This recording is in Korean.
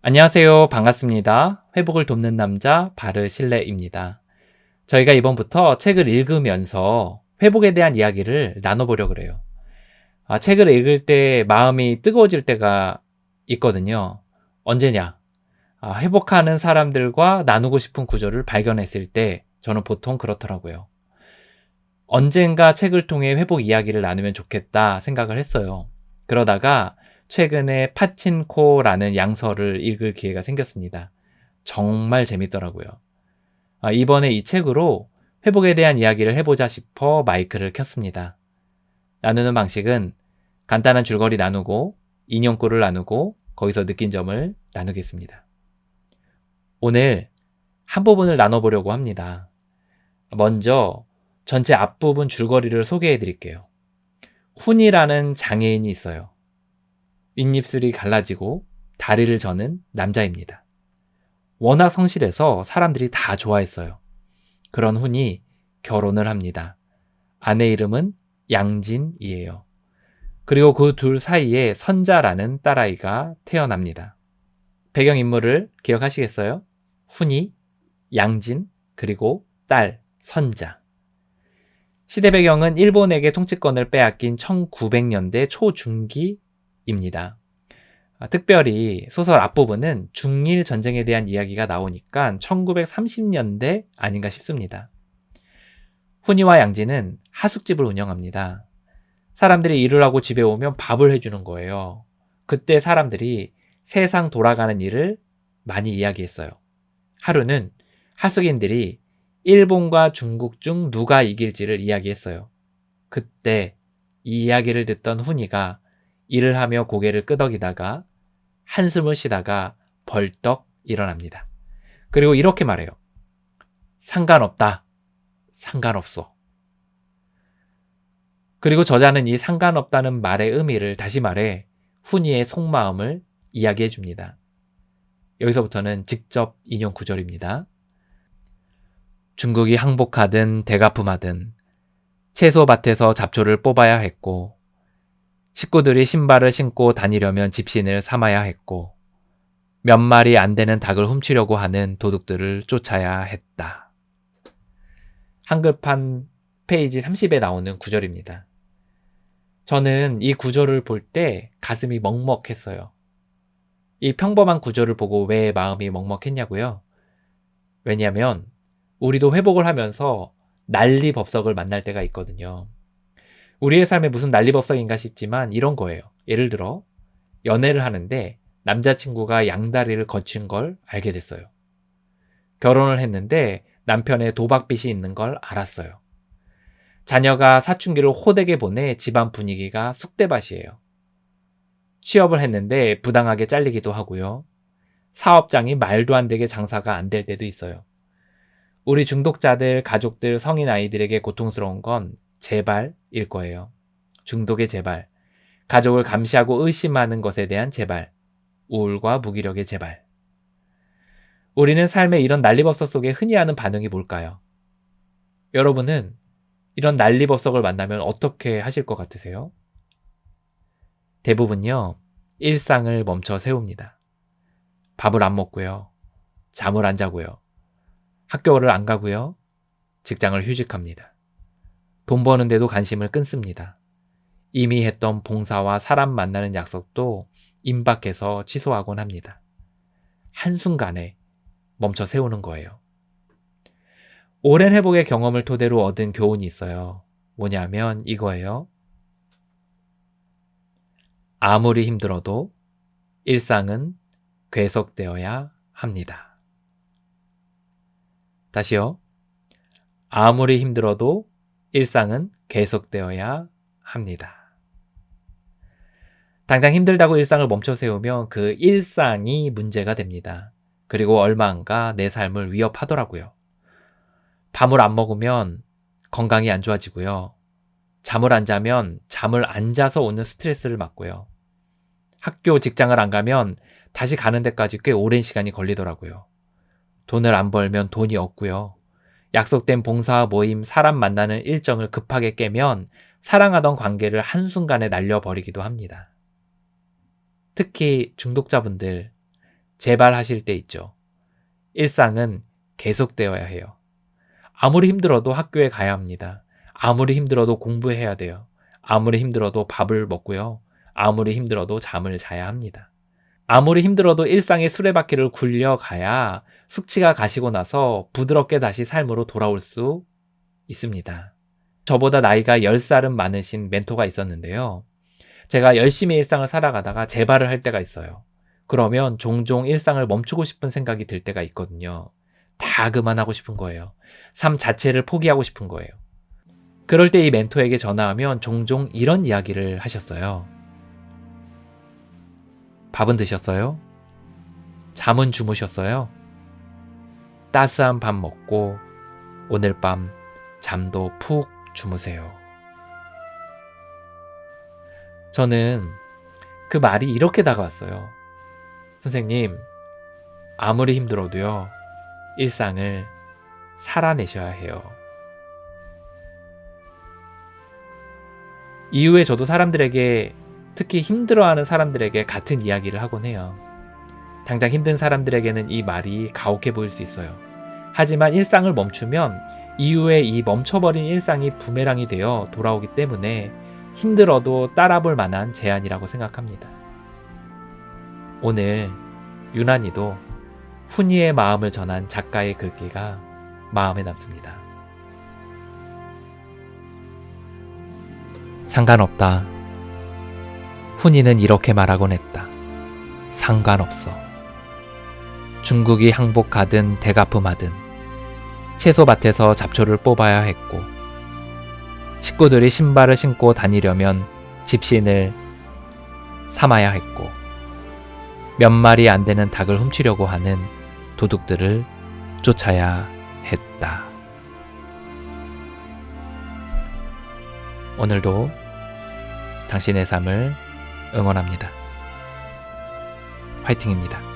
안녕하세요. 반갑습니다. 회복을 돕는 남자 바르실레입니다. 저희가 이번부터 책을 읽으면서 회복에 대한 이야기를 나눠보려고 그래요. 책을 읽을 때 마음이 뜨거워질 때가 있거든요. 언제냐? 회복하는 사람들과 나누고 싶은 구절을 발견했을 때 저는 보통 그렇더라고요. 언젠가 책을 통해 회복 이야기를 나누면 좋겠다 생각을 했어요. 그러다가 최근에 파친코라는 양서를 읽을 기회가 생겼습니다. 정말 재밌더라고요. 이번에 이 책으로 회복에 대한 이야기를 해보자 싶어 마이크를 켰습니다. 나누는 방식은 간단한 줄거리 나누고 인용구를 나누고 거기서 느낀 점을 나누겠습니다. 오늘 한 부분을 나눠보려고 합니다. 먼저 전체 앞부분 줄거리를 소개해 드릴게요. 훈이라는 장애인이 있어요. 윗입술이 갈라지고 다리를 저는 남자입니다. 워낙 성실해서 사람들이 다 좋아했어요. 그런 훈이 결혼을 합니다. 아내 이름은 양진이에요. 그리고 그 둘 사이에 선자라는 딸아이가 태어납니다. 배경인물을 기억하시겠어요? 훈이, 양진, 그리고 딸, 선자. 시대 배경은 일본에게 통치권을 빼앗긴 1900년대 초중기입니다. 특별히 소설 앞부분은 중일 전쟁에 대한 이야기가 나오니까 1930년대 아닌가 싶습니다. 훈이와 양진은 하숙집을 운영합니다. 사람들이 일을 하고 집에 오면 밥을 해주는 거예요. 그때 사람들이 세상 돌아가는 일을 많이 이야기했어요. 하루는 하숙인들이 일본과 중국 중 누가 이길지를 이야기했어요. 그때 이 이야기를 듣던 훈이가 일을 하며 고개를 끄덕이다가 한숨을 쉬다가 벌떡 일어납니다. 그리고 이렇게 말해요. 상관없다. 상관없어. 그리고 저자는 이 상관없다는 말의 의미를 다시 말해 훈이의 속마음을 이야기해 줍니다. 여기서부터는 직접 인용 구절입니다. 중국이 항복하든 대가품하든 채소밭에서 잡초를 뽑아야 했고 식구들이 신발을 신고 다니려면 집신을 삼아야 했고 몇 마리 안 되는 닭을 훔치려고 하는 도둑들을 쫓아야 했다. 한글판 페이지 30에 나오는 구절입니다. 저는 이 구절을 볼 때 가슴이 먹먹했어요. 이 평범한 구절을 보고 왜 마음이 먹먹했냐고요? 왜냐하면 우리도 회복을 하면서 난리법석을 만날 때가 있거든요. 우리의 삶에 무슨 난리법석인가 싶지만 이런 거예요. 예를 들어 연애를 하는데 남자친구가 양다리를 거친 걸 알게 됐어요. 결혼을 했는데 남편의 도박빚이 있는 걸 알았어요. 자녀가 사춘기를 호되게 보내 집안 분위기가 쑥대밭이에요. 취업을 했는데 부당하게 잘리기도 하고요. 사업장이 말도 안 되게 장사가 안 될 때도 있어요. 우리 중독자들, 가족들, 성인 아이들에게 고통스러운 건 재발일 거예요. 중독의 재발, 가족을 감시하고 의심하는 것에 대한 재발, 우울과 무기력의 재발. 우리는 삶의 이런 난리법석 속에 흔히 하는 반응이 뭘까요? 여러분은 이런 난리법석을 만나면 어떻게 하실 것 같으세요? 대부분요, 일상을 멈춰 세웁니다. 밥을 안 먹고요. 잠을 안 자고요. 학교를 안 가고요. 직장을 휴직합니다. 돈 버는데도 관심을 끊습니다. 이미 했던 봉사와 사람 만나는 약속도 임박해서 취소하곤 합니다. 한순간에 멈춰 세우는 거예요. 오랜 회복의 경험을 토대로 얻은 교훈이 있어요. 뭐냐면 이거예요. 아무리 힘들어도 일상은 계속되어야 합니다. 다시요. 아무리 힘들어도 일상은 계속되어야 합니다. 당장 힘들다고 일상을 멈춰 세우면 그 일상이 문제가 됩니다. 그리고 얼마 안가 내 삶을 위협하더라고요. 밥을 안 먹으면 건강이 안 좋아지고요. 잠을 안 자면 잠을 안 자서 오는 스트레스를 받고요. 학교, 직장을 안 가면 다시 가는 데까지 꽤 오랜 시간이 걸리더라고요. 돈을 안 벌면 돈이 없고요. 약속된 봉사와 모임, 사람 만나는 일정을 급하게 깨면 사랑하던 관계를 한순간에 날려버리기도 합니다. 특히 중독자분들, 재발하실 때 있죠. 일상은 계속되어야 해요. 아무리 힘들어도 학교에 가야 합니다. 아무리 힘들어도 공부해야 돼요. 아무리 힘들어도 밥을 먹고요. 아무리 힘들어도 잠을 자야 합니다. 아무리 힘들어도 일상의 수레바퀴를 굴려가야 숙취가 가시고 나서 부드럽게 다시 삶으로 돌아올 수 있습니다. 저보다 나이가 10살은 많으신 멘토가 있었는데요. 제가 열심히 일상을 살아가다가 재발을 할 때가 있어요. 그러면 종종 일상을 멈추고 싶은 생각이 들 때가 있거든요. 다 그만하고 싶은 거예요. 삶 자체를 포기하고 싶은 거예요. 그럴 때 이 멘토에게 전화하면 종종 이런 이야기를 하셨어요. 밥은 드셨어요? 잠은 주무셨어요? 따스한 밥 먹고 오늘 밤 잠도 푹 주무세요. 저는 그 말이 이렇게 다가왔어요. 선생님, 아무리 힘들어도요, 일상을 살아내셔야 해요. 이후에 저도 사람들에게, 특히 힘들어하는 사람들에게 같은 이야기를 하곤 해요. 당장 힘든 사람들에게는 이 말이 가혹해 보일 수 있어요. 하지만 일상을 멈추면 이후에 이 멈춰버린 일상이 부메랑이 되어 돌아오기 때문에 힘들어도 따라볼 만한 제안이라고 생각합니다. 오늘 유난히도 훈이의 마음을 전한 작가의 글귀가 마음에 남습니다. 상관없다. 훈이는 이렇게 말하곤 했다. 상관없어. 중국이 항복하든 대가품하든 채소밭에서 잡초를 뽑아야 했고, 식구들이 신발을 신고 다니려면 집신을 삼아야 했고, 몇 마리 안 되는 닭을 훔치려고 하는 도둑들을 쫓아야 했다. 오늘도 당신의 삶을 응원합니다. 화이팅입니다.